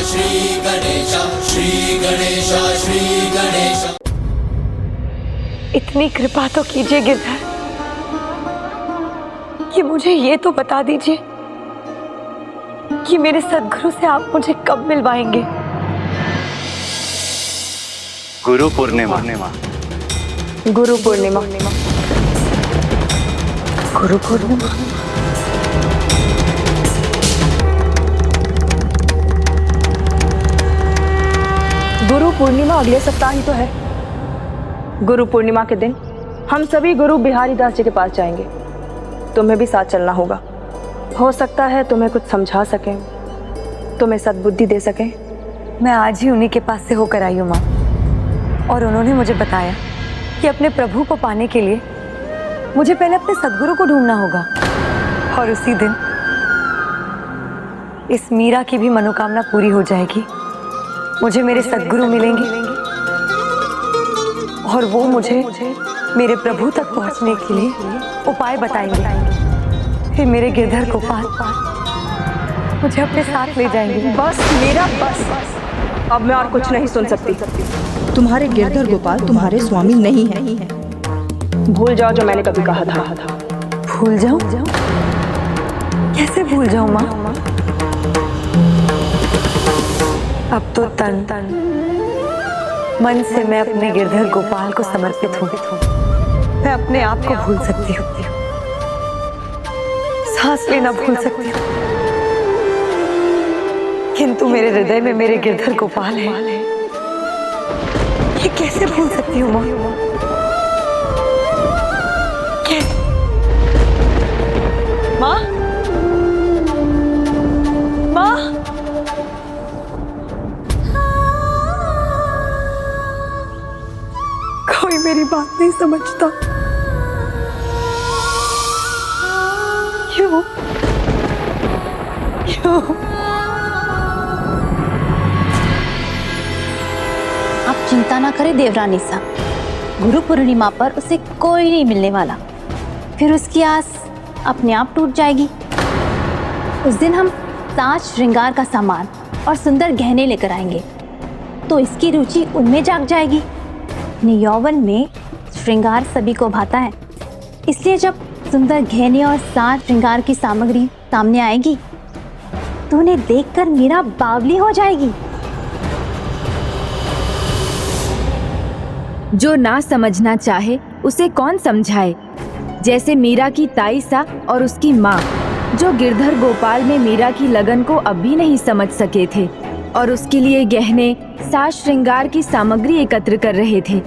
श्री गणेश, श्री गणेश, श्री गणेश। इतनी कृपा तो कीजिए गिरधर कि मुझे ये तो बता दीजिए कि मेरे सद्गुरु से आप मुझे कब मिलवाएंगे। गुरु पूर्णिमा। गुरु पूर्णिमा। गुरु पूर्णिमा। गुरु पूर्णिमा अगले सप्ताह ही तो है। गुरु पूर्णिमा के दिन हम सभी गुरु बिहारी दास जी के पास जाएंगे। तुम्हें भी साथ चलना होगा। हो सकता है तुम्हें कुछ समझा सकें, तुम्हें सद्बुद्धि दे सकें। मैं आज ही उन्हीं के पास से होकर आई हूँ माँ, और उन्होंने मुझे बताया कि अपने प्रभु को पाने के लिए मुझे पहले अपने सद्गुरु को ढूंढना होगा, और उसी दिन इस मीरा की भी मनोकामना पूरी हो जाएगी। मुझे मेरे सद्गुरु मिलेंगे और वो मुझे मेरे प्रभु तक पहुंचने के लिए उपाय बताएंगे। फिर मेरे गिरधर गोपाल मुझे अपने साथ ले जाएंगे। बस मेरा बस, अब मैं और कुछ नहीं सुन सकती। तुम्हारे गिरधर गोपाल तुम्हारे स्वामी नहीं है। भूल जाओ जो मैंने कभी कहा था। भूल जाऊं? कैसे भूल जाऊं माँ? अब तो तन मन से मैं अपने गिरधर गोपाल को समर्पित हूँ। मैं अपने आप को भूल सकती हूँ, सांस लेना भूल सकती हूँ, किंतु मेरे हृदय में मेरे गिरधर गोपाल है। ये कैसे भूल सकती हूँ माँ? माँ, माँ, कोई मेरी बात नहीं समझता। क्यों? क्यों? आप चिंता ना करें देवरानी सा, गुरु पूर्णिमा पर उसे कोई नहीं मिलने वाला। फिर उसकी आस अपने आप टूट जाएगी। उस दिन हम साज श्रृंगार का सामान और सुंदर गहने लेकर आएंगे, तो इसकी रुचि उनमें जाग जाएगी। अपने यौवन में श्रृंगार सभी को भाता है, इसलिए जब सुंदर गहने और साज श्रृंगार की सामग्री सामने आएगी तो उन्हें देखकर मीरा बावली हो जाएगी। जो ना समझना चाहे उसे कौन समझाए। जैसे मीरा की ताई सा और उसकी माँ, जो गिरधर गोपाल में मीरा की लगन को अब भी नहीं समझ सके थे और उसके लिए गहने साज श्रृंगार की सामग्री एकत्र कर रहे थे।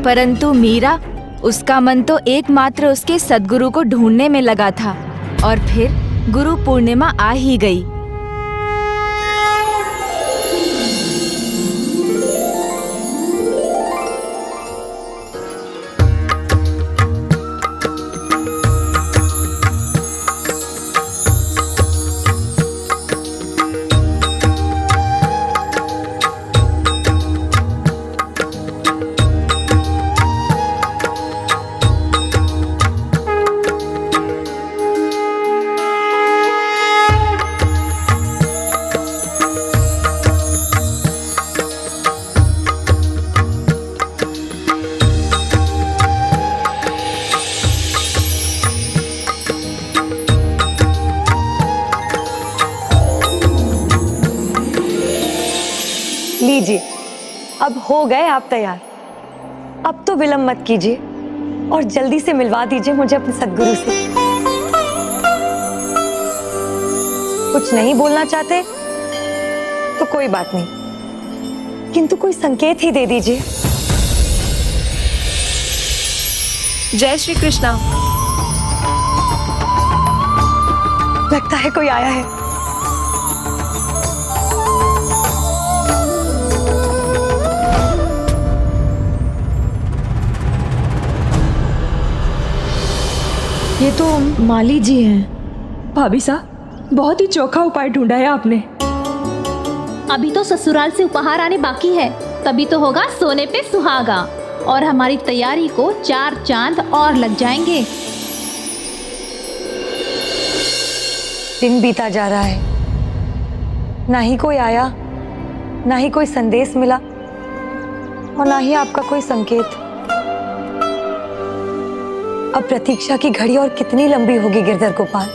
परंतु मीरा, उसका मन तो एकमात्र उसके सद्गुरु को ढूंढने में लगा था। और फिर गुरु पूर्णिमा आ ही गई। लीजिए, अब हो गए आप तैयार। अब तो विलंब मत कीजिए और जल्दी से मिलवा दीजिए मुझे अपने सद्गुरु से। कुछ नहीं बोलना चाहते तो कोई बात नहीं, किंतु कोई संकेत ही दे दीजिए। जय श्री कृष्णा। लगता है कोई आया है। ये तो माली जी हैं। भाभी साहब, बहुत ही चोखा उपाय ढूंढा है आपने। अभी तो ससुराल से उपहार आने बाकी है, तभी तो होगा सोने पे सुहागा, और हमारी तैयारी को 4 चांद और लग जाएंगे। दिन बीता जा रहा है, ना ही कोई आया ना ही कोई संदेश मिला और ना ही आपका कोई संकेत। अब प्रतीक्षा की घड़ी और कितनी लंबी होगी गिरधर गोपाल,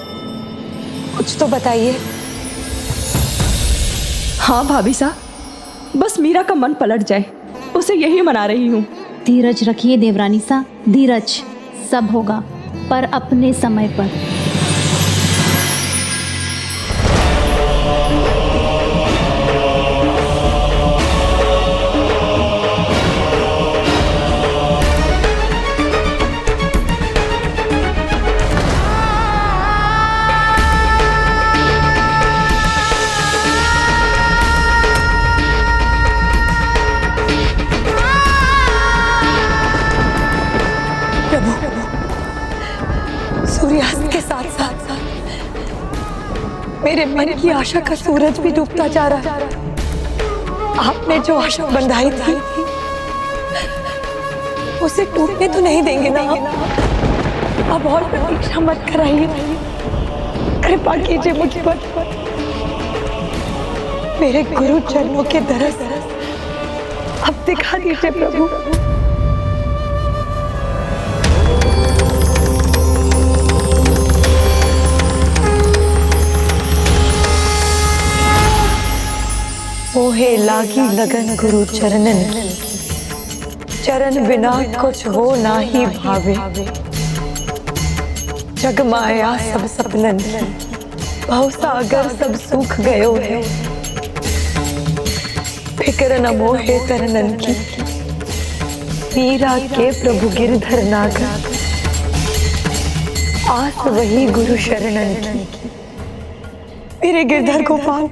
कुछ तो बताइए। हाँ भाभी साहब, बस मीरा का मन पलट जाए, उसे यही मना रही हूँ। धीरज रखिए देवरानी सा, धीरज, सब होगा पर अपने समय पर। सूर्यास्त के साथ साथ मेरे मन की आशा का सूरज भी डूबता जा रहा है। आपने जो आशा बंधाई थी उसे टूटने तो नहीं देंगे ना? अब और प्रतीक्षा मत कराइए, कृपा कीजिए मुझ पर। मेरे गुरु चरणों के दरस अब दिखा दीजिए प्रभु। मोहे लागी लगन गुरु चरणन, चरण बिना कुछ हो ना ही भावे। जग माया सब सपनन, भव सागर सब सूख गयो है। फिक्र न मोहे तरनन की, मीरा के प्रभु गिरधर नागर। आस वही गुरु शरणन की। मेरे गिरधर गोपाल,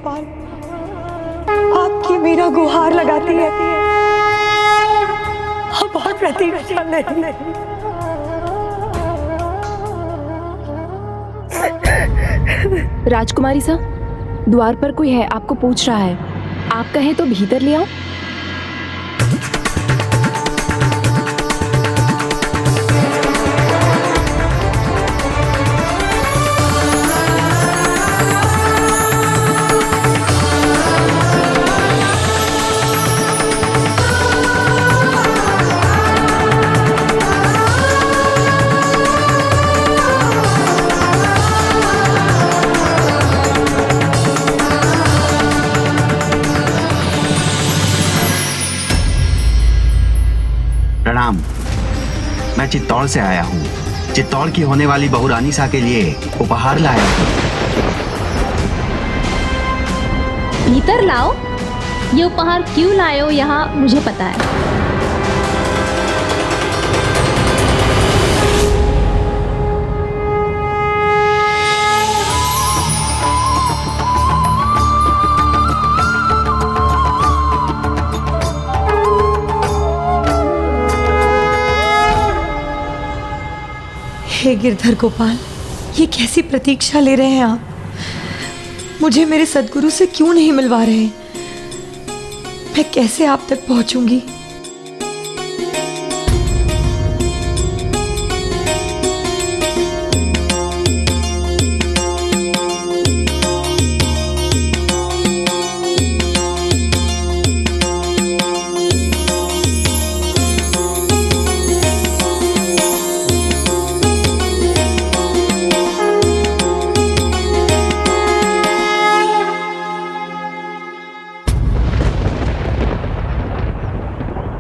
आपकी मीरा गुहार लगाती है, अब और प्रतीक्षा नहीं। राजकुमारी सा, द्वार पर कोई है, आपको पूछ रहा है। आप कहें तो भीतर ले आओ। प्रणाम। मैं चित्तौड़ से आया हूँ। चित्तौड़ की होने वाली बहू रानी सा के लिए उपहार लाया हूँ। भीतर लाओ। ये उपहार क्यों लाए हो यहाँ मुझे पता है। हे गिरधर गोपाल, ये कैसी प्रतीक्षा ले रहे हैं आप? मुझे मेरे सद्गुरु से क्यों नहीं मिलवा रहे? मैं कैसे आप तक पहुंचूंगी?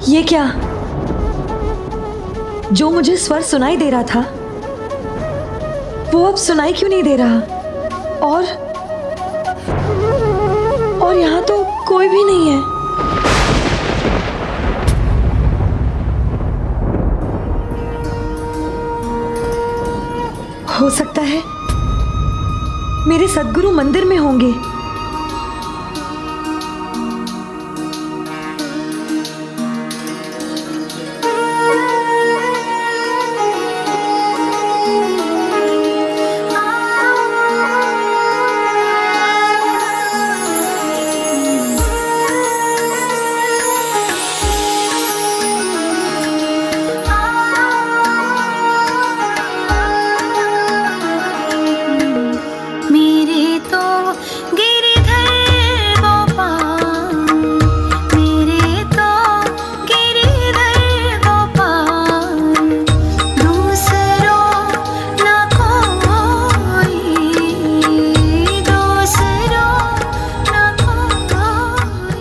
ये क्या? जो मुझे स्वर सुनाई दे रहा था वो अब सुनाई क्यों नहीं दे रहा? और यहाँ तो कोई भी नहीं है। हो सकता है मेरे सद्गुरु मंदिर में होंगे। मेरे तो गिर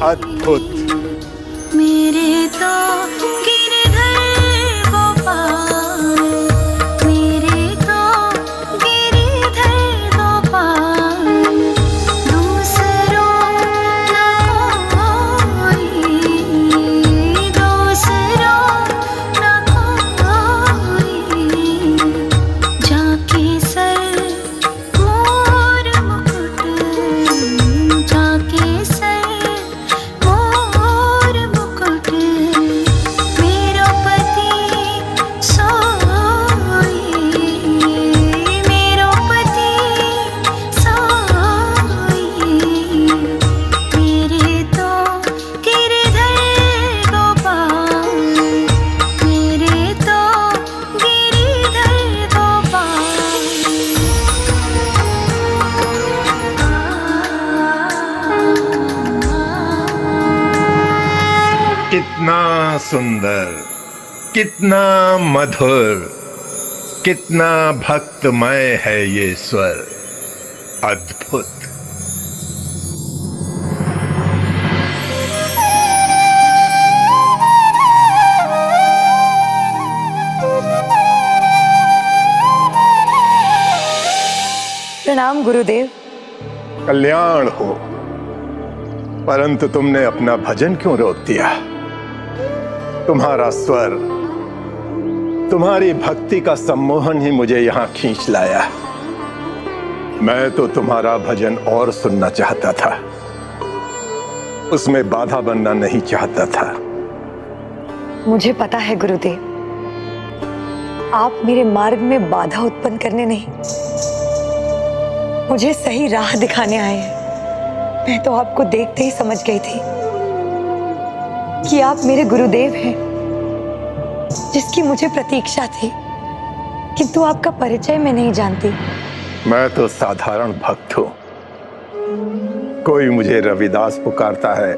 अद्भुत। मेरे तो गिरधर गोपाल, मेरे तो गिरधर गोपाल, दूसरों न कोई, दूसरों न कोई, जाके सर मोर मुकुट, जाके सर मोर मुकुट, मेरो पति सोई, मेरो पति सोई, मेरे तो गिरधर गोपाल, मेरे तो गिरधर गोपाल। कितना सुंदर, कितना मधुर, कितना भक्तमय है ये स्वर। अद्भुत। प्रणाम गुरुदेव। कल्याण हो। परंतु तुमने अपना भजन क्यों रोक दिया? तुम्हारा स्वर, तुम्हारी भक्ति का सम्मोहन ही मुझे यहां खींच लाया। मैं तो तुम्हारा भजन और सुनना चाहता था, उसमें बाधा बनना नहीं चाहता था। मुझे पता है गुरुदेव, आप मेरे मार्ग में बाधा उत्पन्न करने नहीं, मुझे सही राह दिखाने आए हैं। मैं तो आपको देखते ही समझ गई थी कि आप मेरे गुरुदेव हैं, जिसकी मुझे प्रतीक्षा थी, किंतु आपका परिचय मैं नहीं जानती। मैं तो साधारण भक्त हूं। कोई मुझे रविदास पुकारता है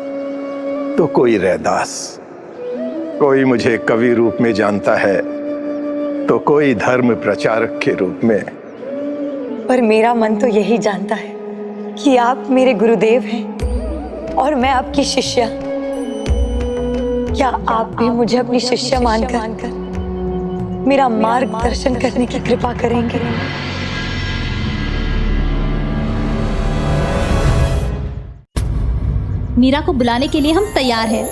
तो कोई रैदास, कोई मुझे कवि रूप में जानता है तो कोई धर्म प्रचारक के रूप में। पर मेरा मन तो यही जानता है कि आप मेरे गुरुदेव हैं और मैं आपकी शिष्या। क्या आप भी मुझे अपनी शिष्या मानकर मेरा मार्गदर्शन करने की कृपा करेंगे? मीरा को बुलाने के लिए हम तैयार हैं।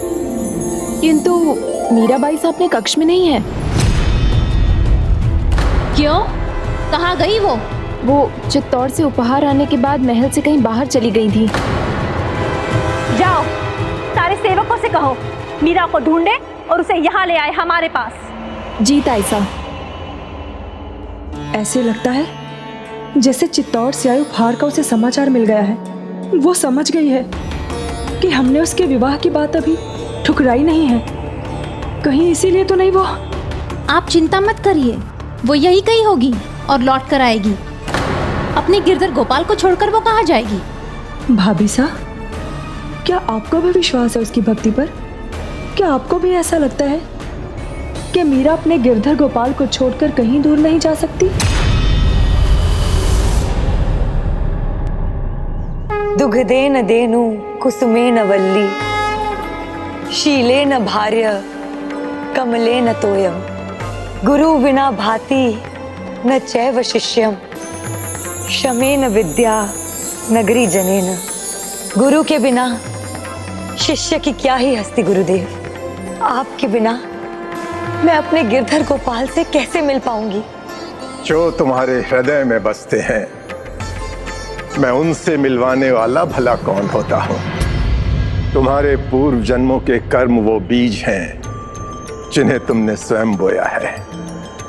किंतु मीराबाई साहब अपने कक्ष में नहीं है। क्यों? कहाँ गई वो? वो चित्तौड़ से उपहार आने के बाद महल से कहीं बाहर चली गई थी। जाओ, सारे सेवकों से कहो मीरा को ढूंढे और उसे यहाँ ले आए हमारे पास। जी ताईसा। ऐसे लगता है जैसे चित्तौड़ से आए उपहार का उसे समाचार मिल गया है। वो समझ गई है कि हमने उसके विवाह की बात अभी ठुकराई नहीं है। कहीं इसीलिए तो नहीं वो। आप चिंता मत करिए, वो यही कहीं होगी और लौट कर आएगी। अपने गिरधर गोपाल को छोड़कर वो कहाँ जाएगी? भाभी सा, क्या आपको भी विश्वास है उसकी भक्ति पर? क्या आपको भी ऐसा लगता है कि मीरा अपने गिरधर गोपाल को छोड़कर कहीं दूर नहीं जा सकती? दुग्धे न देनु कुसुमे न वल्ली, शीले न भार्य कमले न तोयम, गुरु बिना भाति न चैव शिष्यम, क्षमे न विद्या नगरी जनेन। गुरु के बिना शिष्य की क्या ही हस्ती गुरुदेव। आपके बिना मैं अपने गिरधर गोपाल से कैसे मिल पाऊंगी? जो तुम्हारे हृदय में बसते हैं, मैं उनसे मिलवाने वाला भला कौन होता हूं? तुम्हारे पूर्व जन्मों के कर्म वो बीज हैं जिन्हें तुमने स्वयं बोया है,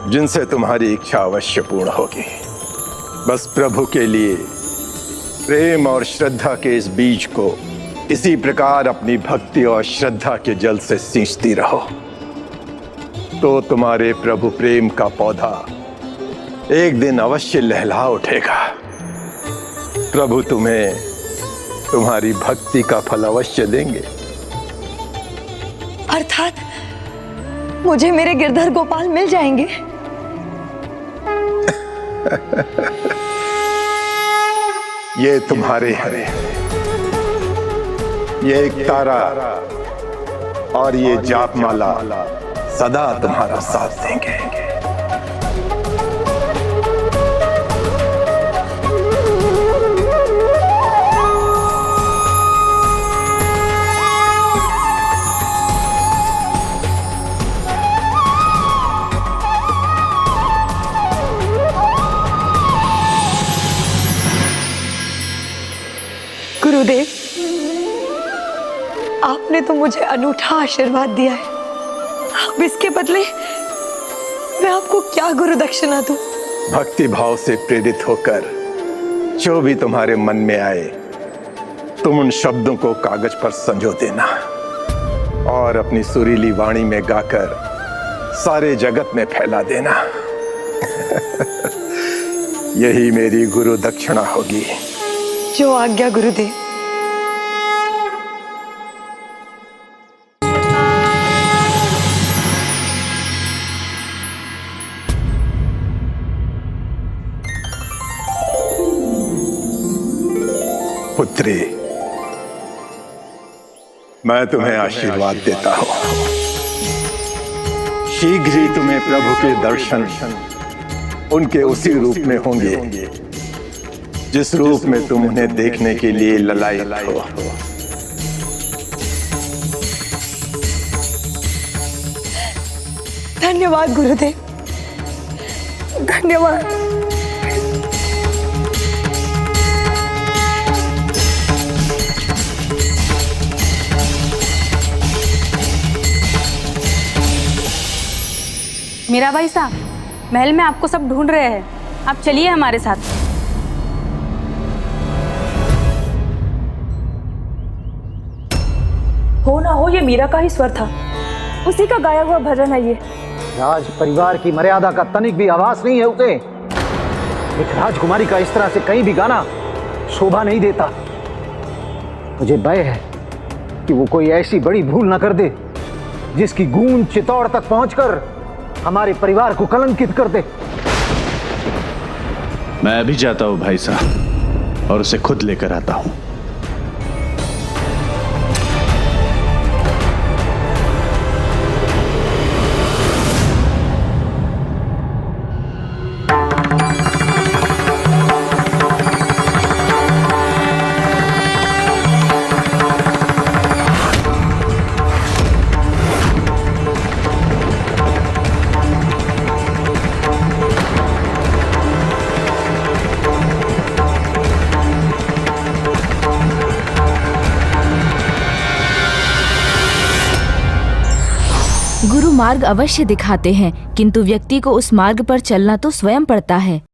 जिनसे तुम्हारी इच्छा अवश्य पूर्ण होगी। बस प्रभु के लिए प्रेम और श्रद्धा के इस बीज को इसी प्रकार अपनी भक्ति और श्रद्धा के जल से सींचती रहो, तो तुम्हारे प्रभु प्रेम का पौधा एक दिन अवश्य लहला उठेगा। प्रभु तुम्हें तुम्हारी भक्ति का फल अवश्य देंगे। अर्थात मुझे मेरे गिरधर गोपाल मिल जाएंगे? ये तुम्हारे हैं, ये एक तारा और ये जाप माला सदा तुम्हारा साथ देंगे। गुरुदेव, आपने तो मुझे अनूठा आशीर्वाद दिया है। अब इसके बदले मैं आपको क्या गुरु दक्षिणा दूं? भक्ति भाव से प्रेरित होकर जो भी तुम्हारे मन में आए, तुम उन शब्दों को कागज पर संजो देना और अपनी सुरीली वाणी में गाकर सारे जगत में फैला देना। यही मेरी गुरु दक्षिणा होगी। जो आज्ञा गुरुदेव। पुत्री, मैं तुम्हें आशीर्वाद देता हूं। शीघ्र ही तुम्हें प्रभु के दर्शन उनके उसी रूप में होंगे जिस रूप में तुम उन्हें देखने के लिए ललायत हो। धन्यवाद गुरुदेव, धन्यवाद। मीरा भाई साहब, महल में आपको सब ढूंढ रहे हैं, आप चलिए हमारे साथ। हो ना हो, ये मीरा का ही स्वर था, उसी का गाया हुआ भजन है ये। राज परिवार की मर्यादा का तनिक भी आभास नहीं है उसे। एक राजकुमारी का इस तरह से कहीं भी गाना शोभा नहीं देता। मुझे भय है कि वो कोई ऐसी बड़ी भूल न कर दे जिसकी गूंज चित्तौड़ तक पहुंचकर हमारे परिवार को कलंकित कर दे। मैं अभी जाता हूं भाई साहब और उसे खुद लेकर आता हूं। गुरु मार्ग अवश्य दिखाते हैं, किंतु व्यक्ति को उस मार्ग पर चलना तो स्वयं पड़ता है।